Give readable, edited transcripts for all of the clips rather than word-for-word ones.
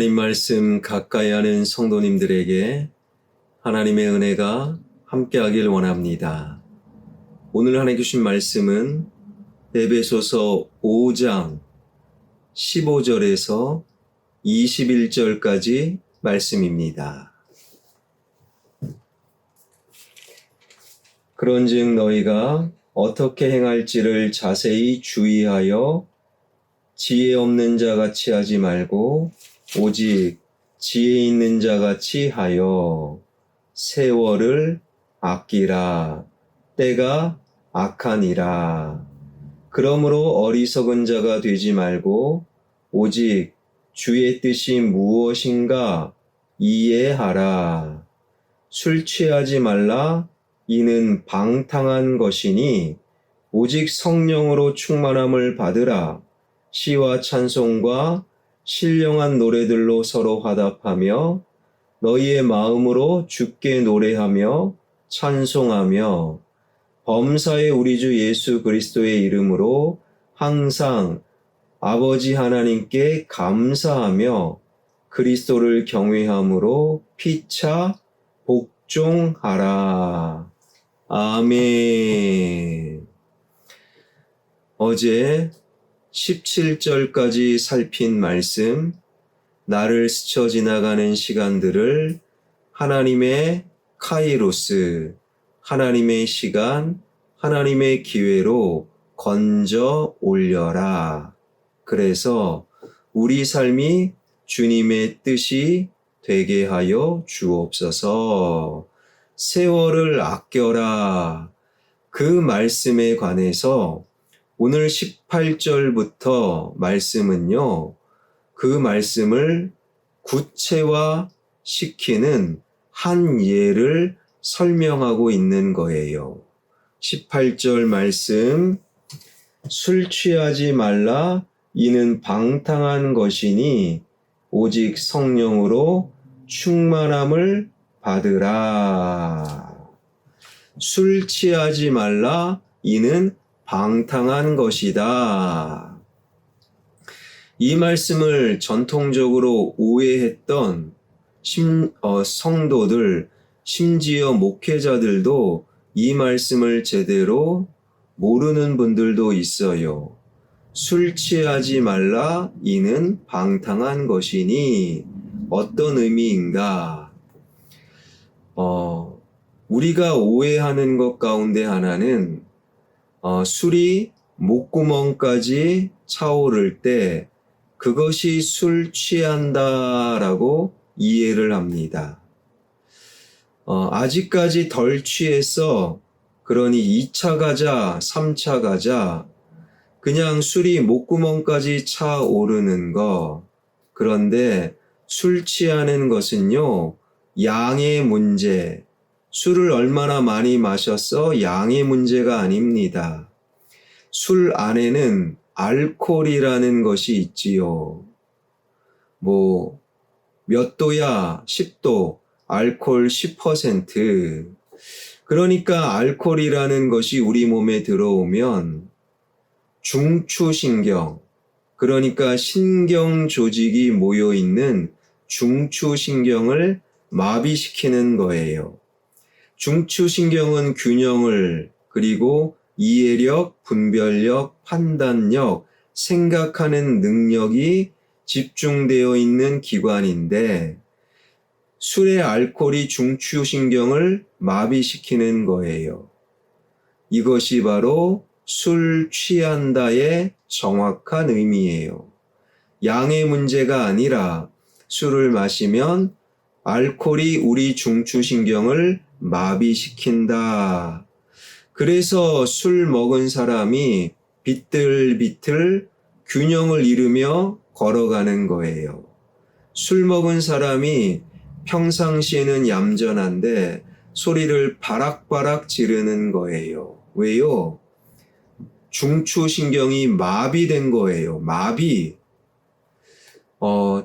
하나님 말씀 가까이 하는 성도님들에게 하나님의 은혜가 함께하길 원합니다. 오늘 하나님 주신 말씀은 에베소서 5장 15절에서 21절까지 말씀입니다. 그런즉 너희가 어떻게 행할지를 자세히 주의하여 지혜 없는 자같이 하지 말고 오직 지혜 있는 자같이 하여 세월을 아끼라. 때가 악하니라. 그러므로 어리석은 자가 되지 말고 오직 주의 뜻이 무엇인가 이해하라. 술 취하지 말라. 이는 방탕한 것이니 오직 성령으로 충만함을 받으라. 시와 찬송과 신령한 노래들로 서로 화답하며 너희의 마음으로 주께 노래하며 찬송하며 범사의 우리 주 예수 그리스도의 이름으로 항상 아버지 하나님께 감사하며 그리스도를 경외함으로 피차 복종하라. 아멘. 어제 17절까지 살핀 말씀, 나를 스쳐 지나가는 시간들을 하나님의 카이로스, 하나님의 시간, 하나님의 기회로 건져 올려라. 그래서 우리 삶이 주님의 뜻이 되게 하여 주옵소서. 세월을 아껴라. 그 말씀에 관해서 오늘 18절부터 말씀은요, 그 말씀을 구체화시키는 한 예를 설명하고 있는 거예요. 18절 말씀, 술 취하지 말라. 이는 방탕한 것이니 오직 성령으로 충만함을 받으라. 술 취하지 말라. 이는 방탕한 것이다. 이 말씀을 전통적으로 오해했던 성도들, 심지어 목회자들도 이 말씀을 제대로 모르는 분들도 있어요. 술 취하지 말라. 이는 방탕한 것이니 어떤 의미인가? 우리가 오해하는 것 가운데 하나는 술이 목구멍까지 차오를 때 그것이 술 취한다라고 이해를 합니다. 아직까지 덜 취했어. 그러니 2차 가자, 3차 가자. 그냥 술이 목구멍까지 차오르는 거. 그런데 술 취하는 것은요, 양의 문제. 술을 얼마나 많이 마셨어? 양의 문제가 아닙니다. 술 안에는 알코올이라는 것이 있지요. 몇 도야? 10도. 알코올 10%. 그러니까 알코올이라는 것이 우리 몸에 들어오면 중추신경, 그러니까 신경 조직이 모여있는 중추신경을 마비시키는 거예요. 중추신경은 균형을, 그리고 이해력, 분별력, 판단력, 생각하는 능력이 집중되어 있는 기관인데 술의 알코올이 중추신경을 마비시키는 거예요. 이것이 바로 술 취한다의 정확한 의미예요. 양의 문제가 아니라 술을 마시면 알코올이 우리 중추신경을 마비시킨다. 그래서 술 먹은 사람이 비틀비틀 균형을 잃으며 걸어가는 거예요. 술 먹은 사람이 평상시에는 얌전한데 소리를 바락바락 지르는 거예요. 왜요? 중추신경이 마비된 거예요. 마비.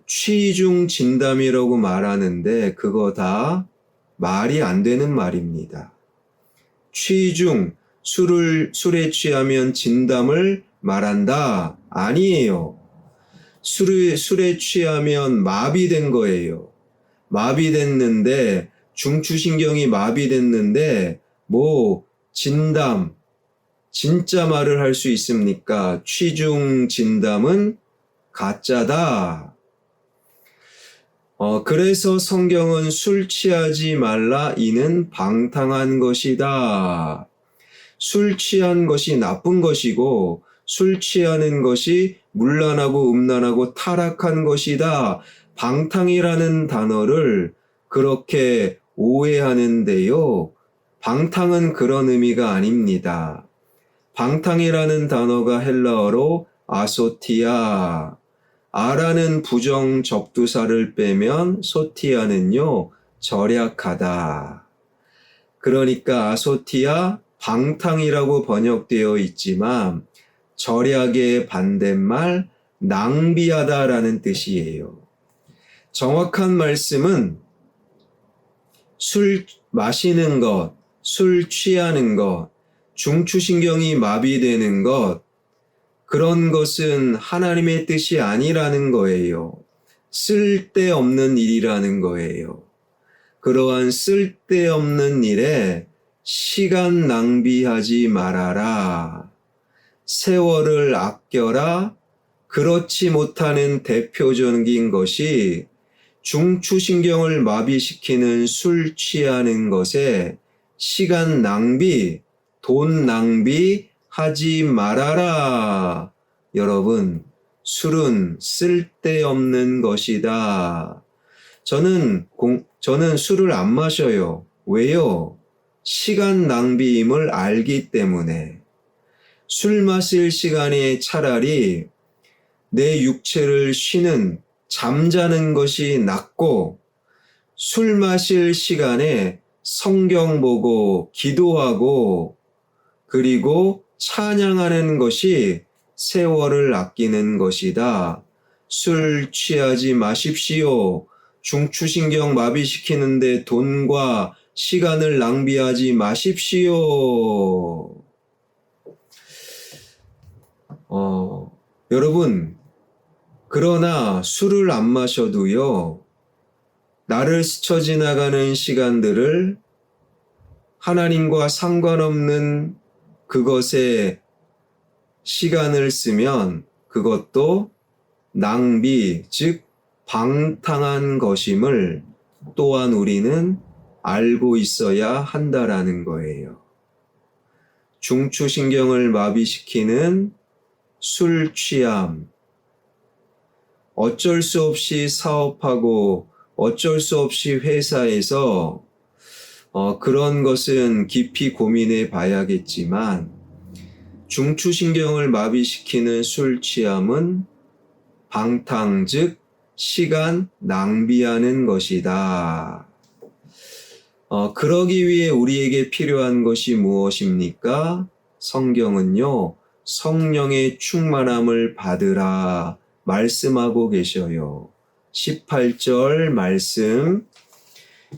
취중 진담이라고 말하는데 그거 다 말이 안 되는 말입니다. 취중, 술에 취하면 진담을 말한다. 아니에요. 술에 취하면 마비된 거예요. 마비됐는데, 중추신경이 마비됐는데, 진담, 진짜 말을 할 수 있습니까? 취중 진담은 가짜다. 그래서 성경은 술 취하지 말라, 이는 방탕한 것이다. 술 취한 것이 나쁜 것이고, 술 취하는 것이 문란하고 음란하고 타락한 것이다. 방탕이라는 단어를 그렇게 오해하는데요. 방탕은 그런 의미가 아닙니다. 방탕이라는 단어가 헬라어로 아소티아, 아라는 부정 접두사를 빼면 소티아는요, 절약하다. 그러니까 아소티아, 방탕이라고 번역되어 있지만 절약의 반대말 낭비하다라는 뜻이에요. 정확한 말씀은 술 마시는 것, 술 취하는 것, 중추신경이 마비되는 것, 그런 것은 하나님의 뜻이 아니라는 거예요. 쓸데없는 일이라는 거예요. 그러한 쓸데없는 일에 시간 낭비하지 말아라. 세월을 아껴라. 그렇지 못하는 대표적인 것이 중추신경을 마비시키는 술 취하는 것에 시간 낭비, 돈 낭비 하지 말아라. 여러분, 술은 쓸데없는 것이다. 저는 술을 안 마셔요. 왜요? 시간 낭비임을 알기 때문에. 술 마실 시간에 차라리 내 육체를 쉬는, 잠자는 것이 낫고, 술 마실 시간에 성경 보고 기도하고 그리고 찬양하는 것이 세월을 아끼는 것이다. 술 취하지 마십시오. 중추신경 마비시키는데 돈과 시간을 낭비하지 마십시오. 여러분, 그러나 술을 안 마셔도요, 나를 스쳐 지나가는 시간들을 하나님과 상관없는 그것에 시간을 쓰면 그것도 낭비, 즉 방탕한 것임을 또한 우리는 알고 있어야 한다라는 거예요. 중추신경을 마비시키는 술 취함, 어쩔 수 없이 사업하고 어쩔 수 없이 회사에서 그런 것은 깊이 고민해 봐야겠지만 중추신경을 마비시키는 술 취함은 방탕, 즉 시간 낭비하는 것이다. 그러기 위해 우리에게 필요한 것이 무엇입니까? 성경은요, 성령의 충만함을 받으라 말씀하고 계셔요. 18절 말씀,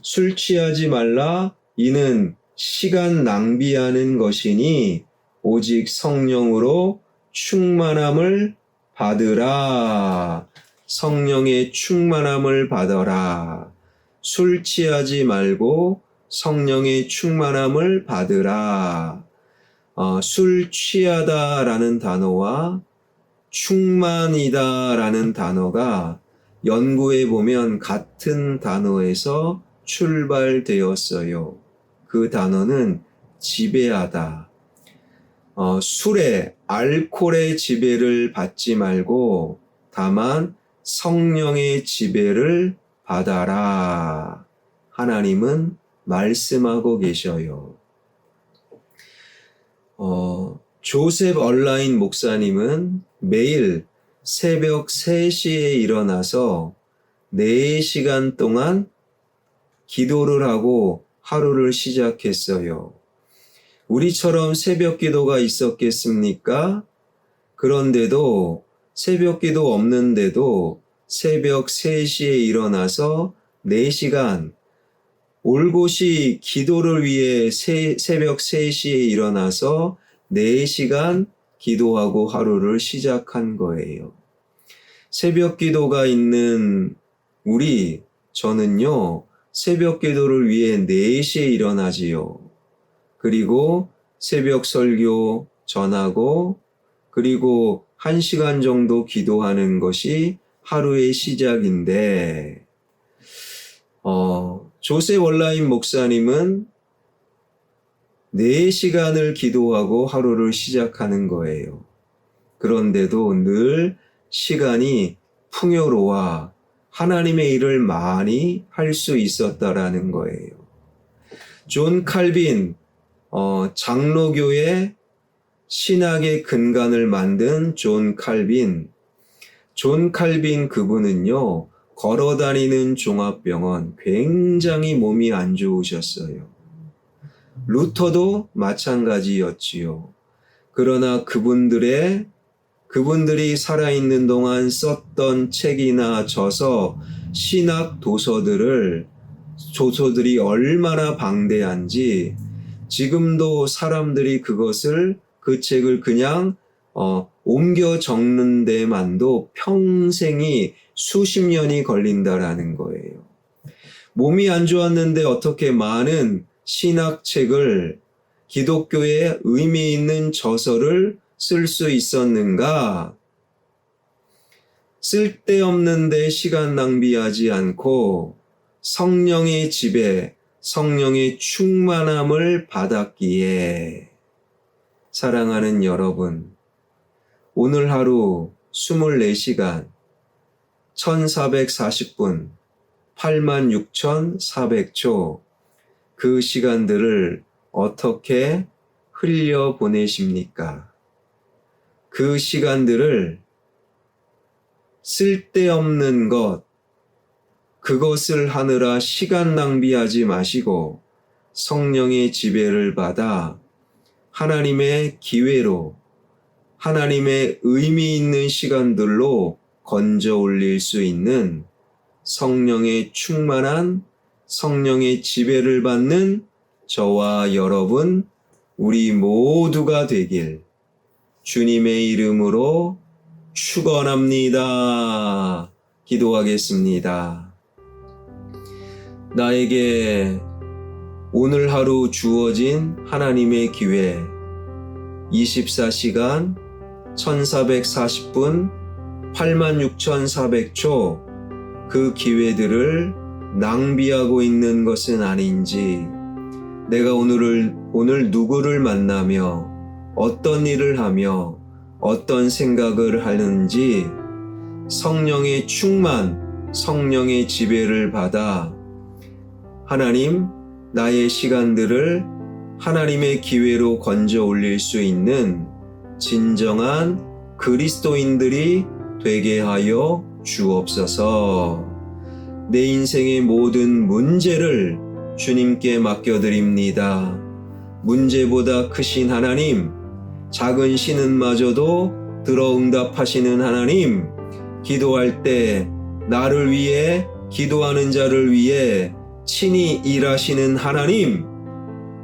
술 취하지 말라, 이는 시간 낭비하는 것이니 오직 성령으로 충만함을 받으라. 성령의 충만함을 받아라. 술 취하지 말고 성령의 충만함을 받으라. 술 취하다라는 단어와 충만이다라는 단어가 연구해 보면 같은 단어에서 출발되었어요. 그 단어는 지배하다. 술에, 알코올의 지배를 받지 말고 다만 성령의 지배를 받아라. 하나님은 말씀하고 계셔요. 조셉 얼라인 목사님은 매일 새벽 3시에 일어나서 4시간 동안 기도를 하고 하루를 시작했어요. 우리처럼 새벽 기도가 있었겠습니까? 그런데도 새벽 기도 없는데도 새벽 3시에 일어나서 4시간 올곧이 기도를 위해 새벽 3시에 일어나서 4시간 기도하고 하루를 시작한 거예요. 새벽 기도가 있는 저는요, 새벽 기도를 위해 4시에 일어나지요. 그리고 새벽 설교 전하고, 그리고 1시간 정도 기도하는 것이 하루의 시작인데, 조셉 얼라인 목사님은 4시간을 기도하고 하루를 시작하는 거예요. 그런데도 늘 시간이 풍요로워 하나님의 일을 많이 할 수 있었다라는 거예요. 존 칼빈, 장로교의 신학의 근간을 만든 존 칼빈 그분은요, 걸어다니는 종합병원, 굉장히 몸이 안 좋으셨어요. 루터도 마찬가지였지요. 그러나 그분들이 살아있는 동안 썼던 책이나 저서, 신학 도서들이 얼마나 방대한지, 지금도 사람들이 그 책을 그냥 옮겨 적는 데만도 평생이 수십 년이 걸린다라는 거예요. 몸이 안 좋았는데 어떻게 많은 신학책을, 기독교의 의미 있는 저서를 쓸 수 있었는가? 쓸데없는데 시간 낭비하지 않고 성령의 지배, 성령의 충만함을 받았기에. 사랑하는 여러분, 오늘 하루 24시간 1440분 86,400초 그 시간들을 어떻게 흘려 보내십니까? 그 시간들을 쓸데없는 그것을 하느라 시간 낭비하지 마시고 성령의 지배를 받아 하나님의 기회로, 하나님의 의미 있는 시간들로 건져 올릴 수 있는 성령의 충만한, 성령의 지배를 받는 저와 여러분, 우리 모두가 되길 주님의 이름으로 축원합니다. 기도하겠습니다. 나에게 오늘 하루 주어진 하나님의 기회, 24시간 1440분 86,400초 그 기회들을 낭비하고 있는 것은 아닌지, 내가 오늘 누구를 만나며 어떤 일을 하며 어떤 생각을 하는지 성령의 충만, 성령의 지배를 받아 하나님, 나의 시간들을 하나님의 기회로 건져 올릴 수 있는 진정한 그리스도인들이 되게 하여 주옵소서. 내 인생의 모든 문제를 주님께 맡겨드립니다. 문제보다 크신 하나님, 작은 신은마저도 들어 응답하시는 하나님, 기도할 때 나를 위해, 기도하는 자를 위해 친히 일하시는 하나님,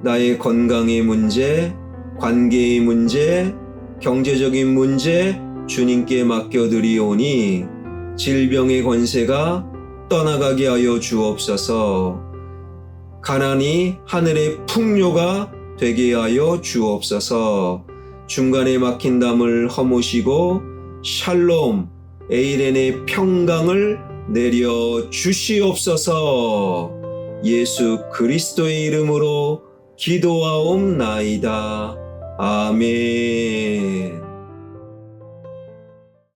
나의 건강의 문제, 관계의 문제, 경제적인 문제 주님께 맡겨드리오니 질병의 권세가 떠나가게 하여 주옵소서. 가난이 하늘의 풍요가 되게 하여 주옵소서. 중간에 막힌 담을 허무시고 샬롬, 에이렌의 평강을 내려 주시옵소서. 예수 그리스도의 이름으로 기도하옵나이다. 아멘.